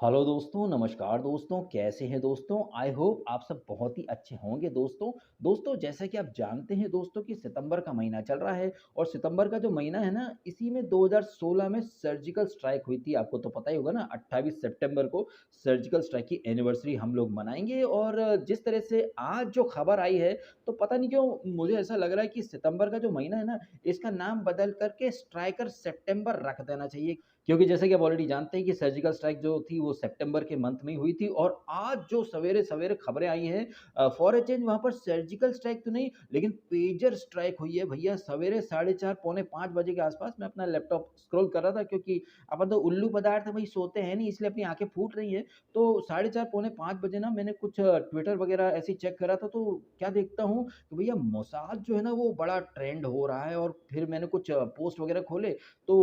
Hello दोस्तों, नमस्कार दोस्तों, कैसे हैं दोस्तों? आई होप आप सब बहुत ही अच्छे होंगे दोस्तों। दोस्तों, जैसा कि आप जानते हैं दोस्तों कि सितंबर का महीना चल रहा है और सितंबर का जो महीना है ना, इसी में 2016 में सर्जिकल स्ट्राइक हुई थी। आपको तो पता ही होगा ना, 28 सितंबर को सर्जिकल स्ट्राइक की एनिवर्सरी हम लोग मनाएँगे और जिस तरह से आज जो खबर आई है, तो पता नहीं क्यों मुझे ऐसा लग रहा है कि सितंबर का जो महीना है ना, इसका नाम बदल कर के स्ट्राइकर सितंबर रख देना चाहिए। क्योंकि जैसे कि आप ऑलरेडी जानते हैं कि सर्जिकल स्ट्राइक जो थी वो सितंबर के मंथ में ही हुई थी और आज जो सवेरे-सवेरे खबरें आई हैं फॉर अ चेंज वहाँ पर सर्जिकल स्ट्राइक तो नहीं लेकिन पेजर स्ट्राइक हुई है भैया सवेरे 4:30 पौने 5 बजे के आस-पास मैं अपना लैपटॉप स्क्रॉल कर रहा था क्योंकि अपन तो उल्लू पदार्थ है भई सोते हैं नहीं इसलिए अपनी आँखें फूट रही हैं। तो 4:30 पौने 5 बजे ना मैंने कुछ ट्विटर वगैरह ऐसे ही चेक करा था तो क्या देखता हूँ कि भैया मोसाद जो है ना वो बड़ा ट्रेंड हो रहा है और फिर मैंने कुछ पोस्ट वगैरह खोले तो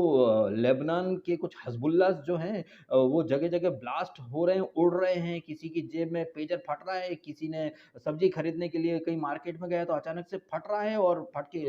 लेबनान के कुछ हज़बुल्लाह जो हैं वो जगह-जगह ब्लास्ट हो रहे हैं, उड़ रहे हैं, किसी की जेब में पेजर फट रहा है, किसी ने सब्ज़ी खरीदने के लिए कहीं मार्केट में गया तो अचानक से फट रहा है और फट के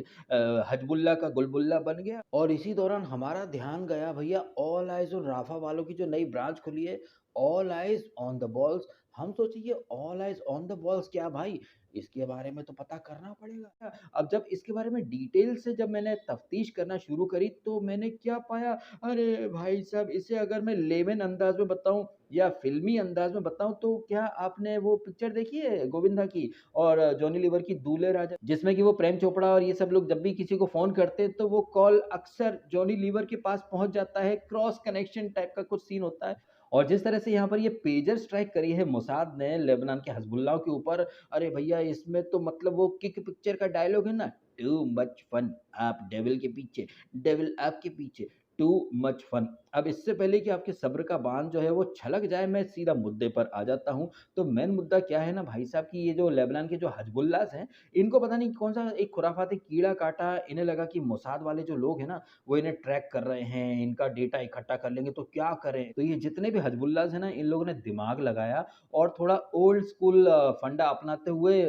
हज़बुल्लाह का गुलबुल्ला बन गया। और इसी दौरान हमारा ध्यान गया भैया ऑल आइज़ और राफ़ा वालों की जो नई ब्रांच खुली है, all eyes on the balls. हम सोचे ये all eyes on the balls क्या भाई? इसके बारे में तो पता करना पड़ेगा। अब जब इसके बारे में डिटेल से जब मैंने तफ़्तीश करना शुरू करी तो मैंने क्या पाया, अरे भाई साहब इसे अगर मैं लेमन अंदाज़ में बताऊँ या फ़िल्मी अंदाज़ में बताऊँ तो क्या आपने वो पिक्चर देखी है गोविंदा की और जॉनी लीवर की दूल्हे राजा? जिसमें कि वो प्रेम चोपड़ा और ये सब लोग जब भी किसी को फ़ोन करते हैं तो वो कॉल अक्सर जॉनी लीवर के पास पहुँच जाता है, क्रॉस कनेक्शन टाइप का कुछ सीन होता है। और जिस तरह से यहाँ पर ये पेजर स्ट्राइक करी है मोसाद ने लेबनान के हिज़्बुल्लाह के ऊपर, अरे भैया इसमें तो मतलब वो किक पिक्चर का डायलॉग है ना, टू मच फन आप डेविल के पीछे, डेविल आपके पीछे, टू मच फन। अब इससे पहले कि आपके सब्र का बाँध जो है वो छलक जाए, मैं सीधा मुद्दे पर आ जाता हूँ। तो मेन मुद्दा क्या है ना भाई साहब कि ये जो लेबनान के जो हिज़्बुल्लाह हैं, इनको पता नहीं कौन-सा एक खुराफाती कीड़ा काटा, इन्हें लगा कि मोसाद वाले जो लोग हैं ना, वो इन्हें ट्रैक कर रहे हैं, इनका डेटा इकट्ठा कर लेंगे तो क्या करें? तो ये जितने भी हिज़्बुल्लाह हैं ना, इन लोगों ने दिमाग लगाया और थोड़ा ओल्ड स्कूल फंडा अपनाते हुए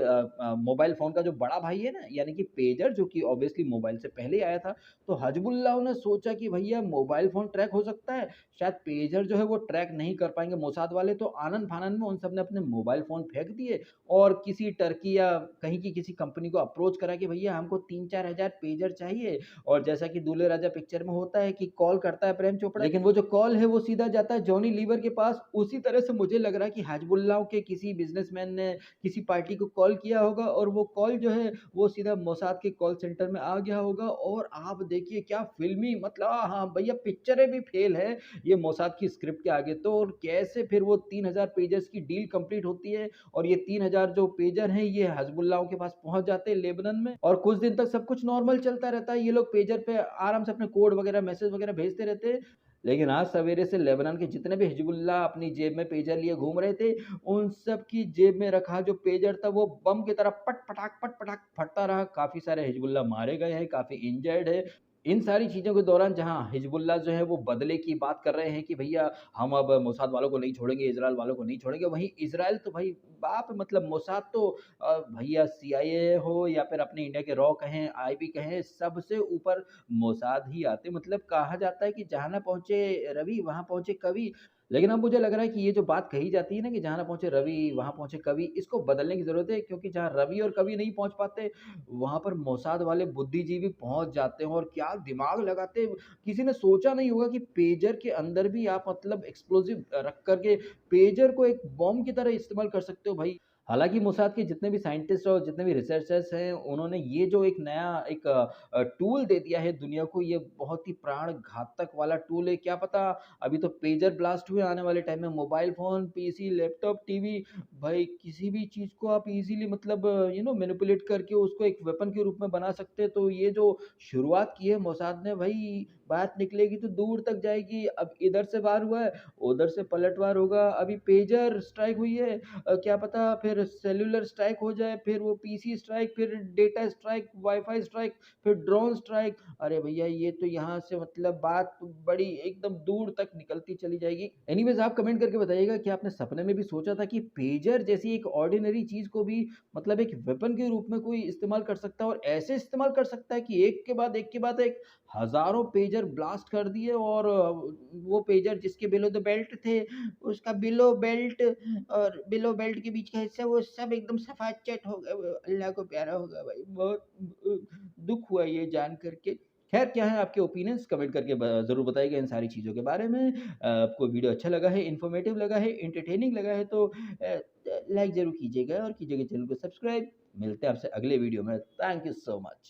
मोबाइल फ़ोन का जो बड़ा भाई है ना, यानी कि पेजर जो कि ऑब्वियसली मोबाइल से पहले ही आया था, तो हिज़्बुल्लाह ने सोचा कि भैया मोबाइल फ़ोन ट्रैक हो सकता है, शायद पेजर जो है वो ट्रैक नहीं कर पाएँगे मोसाद वाले, तो आनन-फानन में उन सब ने अपने मोबाइल फ़ोन फेंक दिए और किसी टर्की या कहीं की किसी कंपनी को अप्रोच करा कि भैया हमको 3-4 हज़ार पेजर चाहिए और जैसा कि दूल्हे राजा पिक्चर में होता है कि कॉल करता है प्रेम चोपड़ा, लेकिन वो जो कॉल है वो सीधा जाता है जॉनी लीवर के पास। उसी तरह से मुझे लग रहा है कि हिज़्बुल्लाह के किसी बिज़नेसमैन ने किसी पार्टी को कॉल किया होगा और वो कॉल जो है वो सीधा मोसाद के कॉल सेंटर में आ गया होगा और आप देखिए क्या फ़िल्मी मतलब हाँ, भैया पिक्चरें भी फ़ेल है ये मोसाद की स्क्रिप्ट के आगे तो और कैसे फिर वो 3000 पेजेज़ की डील कंप्लीट होती है और ये 3000 जो पेजर हैं ये हिज़्बुल्लाह के पास पहुँच जाते हैं लेबनान में और कुछ दिन तक सब कुछ नॉर्मल चलता रहता है। ये लोग पेजर पे आराम से अपने कोड वगैरह, मैसेज वगैरह भेजते रहते हैं। लेकिन आज सवेरे से लेबनान के जितने भी हिज़्बुल्लाह अपनी जेब में पेजर लिए घूम रहे थे, उन सब की जेब में रखा जो पेजर था वो बम की तरह पट पटाक फटता रहा। काफ़ी सारे हिज़्बुल्लाह मारे गए हैं, काफ़ी इंजर्ड है। इन सारी चीज़ों के दौरान जहाँ हिज़्बुल्लाह जो है वो बदले की बात कर रहे हैं कि भैया हम अब मोसाद वालों को नहीं छोड़ेंगे, इज़राइल वालों को नहीं छोड़ेंगे। वहीं इज़राइल तो भाई बाप मतलब मोसाद तो भैया सीआईए हो या फिर अपने इंडिया के रॉ कहें, आईबी कहें, सबसे ऊपर मोसाद ही आते मतलब कहा जाता है कि जहाँ ना पहुँचे रवि, वहाँ पहुँचे कवि। लेकिन अब मुझे लग रहा है कि ये जो बात कही जाती है ना कि जहाँ ना पहुँचे रवि, वहाँ पहुँचे कवि, इसको बदलने की ज़रूरत है क्योंकि जहाँ रवि और कवि नहीं पहुँच पाते, वहाँ पर मोसाद वाले बुद्धिजीवी पहुँच जाते हैं और क्या दिमाग लगाते हैं। किसी ने सोचा नहीं होगा कि पेजर के अंदर भी आप मतलब एक्सप्लोसिव रख कर के पेजर को एक बॉम्ब की तरह इस्तेमाल कर सकते हो भाई। हालाँकि मोसाद के जितने भी साइंटिस्ट और जितने भी रिसर्चर्स हैं, उन्होंने ये जो एक नया एक टूल दे दिया है दुनिया को, ये बहुत ही प्राण घातक वाला टूल है। क्या पता अभी तो पेजर ब्लास्ट हुए, आने वाले टाइम में mobile phone, PC, laptop, TV, भाई किसी भी चीज़ को आप ईज़िली मतलब मैनिपुलेट करके उसको एक वेपन के रूप में बना सकते हैं। तो ये जो शुरुआत की है मोसाद ने भई, बात निकलेगी तो दूर तक जाएगी। अब इधर से वार हुआ है, उधर से पलटवार होगा। अभी पेजर स्ट्राइक हुई है, क्या पता फिर सेल्युलर स्ट्राइक हो जाए, फिर वो पीसी स्ट्राइक, फिर डेटा स्ट्राइक, वाईफ़ाई स्ट्राइक, फिर ड्रोन स्ट्राइक। अरे भैया ये तो यहाँ से मतलब बात बड़ी एकदम दूर तक निकलती चली जाएगी। एनीवेज़ आप कमेंट करके बताइएगा कि आपने सपने में भी सोचा था कि पेजर जैसी एक ऑर्डिनरी चीज़ को भी मतलब एक वेपन के रूप में कोई इस्तेमाल कर सकता है और ऐसे इस्तेमाल कर सकता है कि एक के बाद एक हज़ारों पेजर पेजर ब्लास्ट कर दिए और वो पेजर जिसके बिलो द बेल्ट थे, उसका बिलो बेल्ट के बीच का हिस्सा वो सब एकदम सफाचट हो गया। वो अल्लाह को प्यारा हो गया भाई। बहुत दुःख हुआ ये जान कर के। ख़ैर क्या है आपके ओपिनियंस कमेंट करके ज़रूर बताइएगा इन सारी चीज़ों के बारे में। आपको वीडियो अच्छा लगा है, इन्फॉर्मेटिव लगा है, एंटरटेनिंग लगा है तो लाइक ज़रूर कीजिएगा और कीजिएगा चैनल को सब्सक्राइब। मिलते हैं आपसे अगले वीडियो में। Thank you so much.